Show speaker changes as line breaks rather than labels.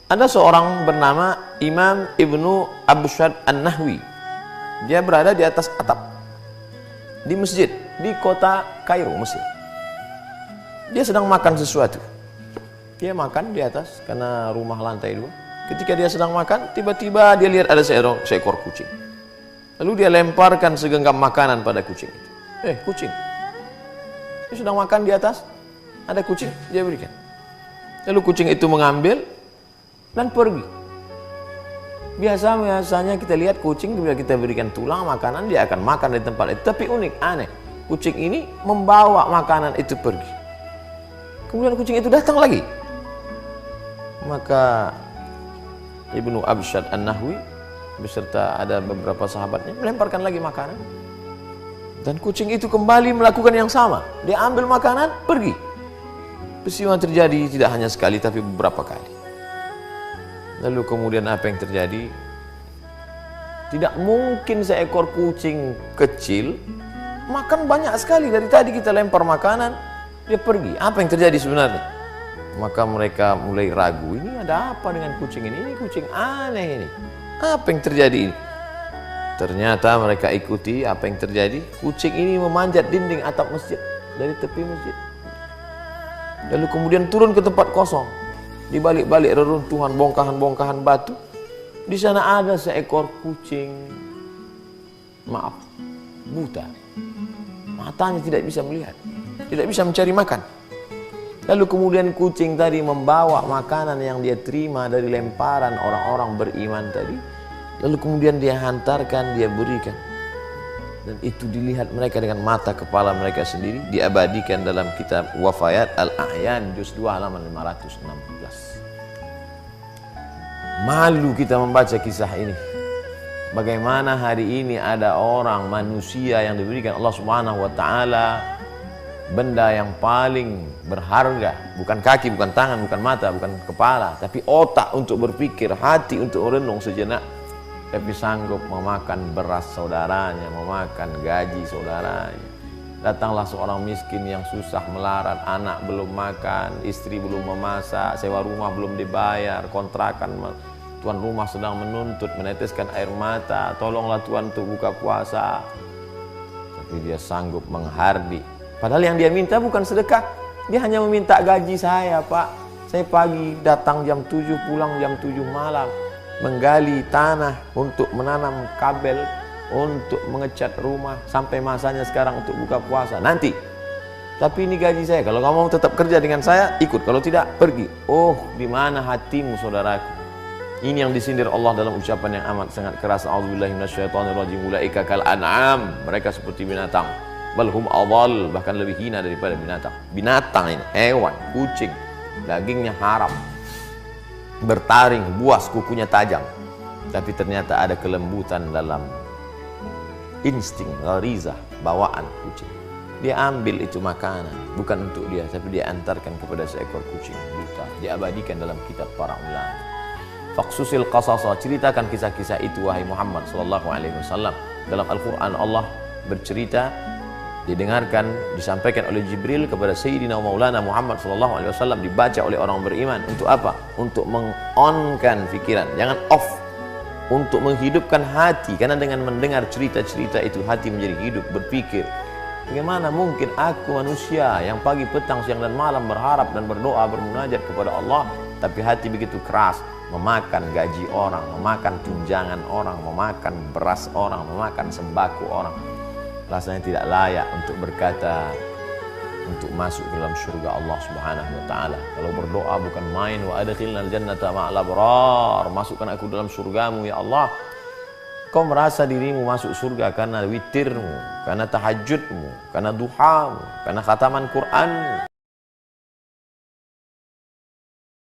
Ada seorang bernama Imam Ibnu Abshad An-Nahwi. Dia berada di atas atap di masjid di kota Kairo, Mesir. Dia sedang makan sesuatu. Dia makan di atas karena rumah lantai 2. Ketika dia sedang makan, tiba-tiba dia lihat ada seekor kucing. Lalu dia lemparkan segenggam makanan pada kucing itu. Kucing. Dia sedang makan di atas, ada kucing, dia berikan. Lalu kucing itu mengambil dan pergi. Biasanya kita lihat kucing, bila kita berikan tulang makanan, dia akan makan di tempat itu. Tapi unik, aneh, kucing ini membawa makanan itu pergi. Kemudian kucing itu datang lagi. Maka Ibnu Abshad An-Nahwi beserta ada beberapa sahabatnya melemparkan lagi makanan. Dan kucing itu kembali melakukan yang sama. Dia ambil makanan, pergi. Peristiwa terjadi tidak hanya sekali, tapi beberapa kali. Lalu kemudian apa yang terjadi? Tidak mungkin seekor kucing kecil makan banyak sekali. Dari tadi kita lempar makanan, dia pergi. Apa yang terjadi sebenarnya? Maka mereka mulai ragu, ini ada apa dengan kucing ini? Ini kucing aneh ini. Apa yang terjadi ini? Ternyata mereka ikuti apa yang terjadi. Kucing ini memanjat dinding atap masjid, dari tepi masjid. Lalu kemudian turun ke tempat kosong. Di balik-balik reruntuhan bongkahan-bongkahan batu, di sana ada seekor kucing, buta. Matanya tidak bisa melihat, tidak bisa mencari makan. Lalu kemudian kucing tadi membawa makanan yang dia terima dari lemparan orang-orang beriman tadi. Lalu kemudian dia hantarkan, dia berikan. Dan itu dilihat mereka dengan mata kepala mereka sendiri, diabadikan dalam kitab Wafayat Al-A'yan juz 2 halaman 516. Malu kita membaca kisah ini. Bagaimana hari ini ada orang manusia yang diberikan Allah Subhanahu wa taala benda yang paling berharga, bukan kaki, bukan tangan, bukan mata, bukan kepala, tapi otak untuk berpikir, hati untuk merenung sejenak. Tapi sanggup memakan beras saudaranya, memakan gaji saudaranya. Datanglah seorang miskin yang susah melarat, anak belum makan, istri belum memasak, sewa rumah belum dibayar, kontrakan tuan rumah sedang menuntut, meneteskan air mata, tolonglah Tuhan untuk buka puasa. Tapi dia sanggup menghardik. Padahal yang dia minta bukan sedekah, dia hanya meminta gaji saya, Pak. Saya pagi datang jam 7, pulang jam 7 malam. Menggali tanah untuk menanam kabel, untuk mengecat rumah, sampai masanya sekarang untuk buka puasa nanti. Tapi ini gaji saya, kalau kamu mau tetap kerja dengan saya, ikut, kalau tidak, pergi. Oh, di mana hatimu saudaraku? Ini yang disindir Allah dalam ucapan yang amat sangat keras. A'udzubillahi minasyaitonirrajim. Ulaika kal an'am, mereka seperti binatang. Bal hum adall, bahkan lebih hina daripada binatang. Binatang ini, hewan, kucing, dagingnya haram, bertaring, buas, kukunya tajam, tapi ternyata ada kelembutan dalam insting, gharizah, bawaan kucing. Dia ambil itu makanan, bukan untuk dia, tapi dia antarkan kepada seekor kucing buta. Diabadikan dalam kitab para ulama. Faqsusil qasasa, ceritakan kisah-kisah itu wahai Muhammad sallallahu alaihi wasallam. Dalam Al-Qur'an Allah bercerita, didengarkan, disampaikan oleh Jibril kepada Sayyidina Maulana Muhammad sallallahu alaihi wasallam, dibaca oleh orang beriman. Untuk apa? Untuk meng-on-kan pikiran, jangan off. Untuk menghidupkan hati, karena dengan mendengar cerita-cerita itu hati menjadi hidup, berpikir. Bagaimana mungkin aku manusia yang pagi, petang, siang dan malam berharap dan berdoa, bermunajat kepada Allah, tapi hati begitu keras, memakan gaji orang, memakan tunjangan orang, memakan beras orang, memakan sembako orang. Rasanya tidak layak untuk berkata, untuk masuk dalam surga Allah Subhanahu wa taala. Kalau berdoa bukan main, wa adkhilnal jannata ma'al abrar, masukkan aku dalam surgamu ya Allah. Kau merasa dirimu masuk surga karena witirmu, karena tahajudmu, karena duhamu, karena khataman Qur'anmu.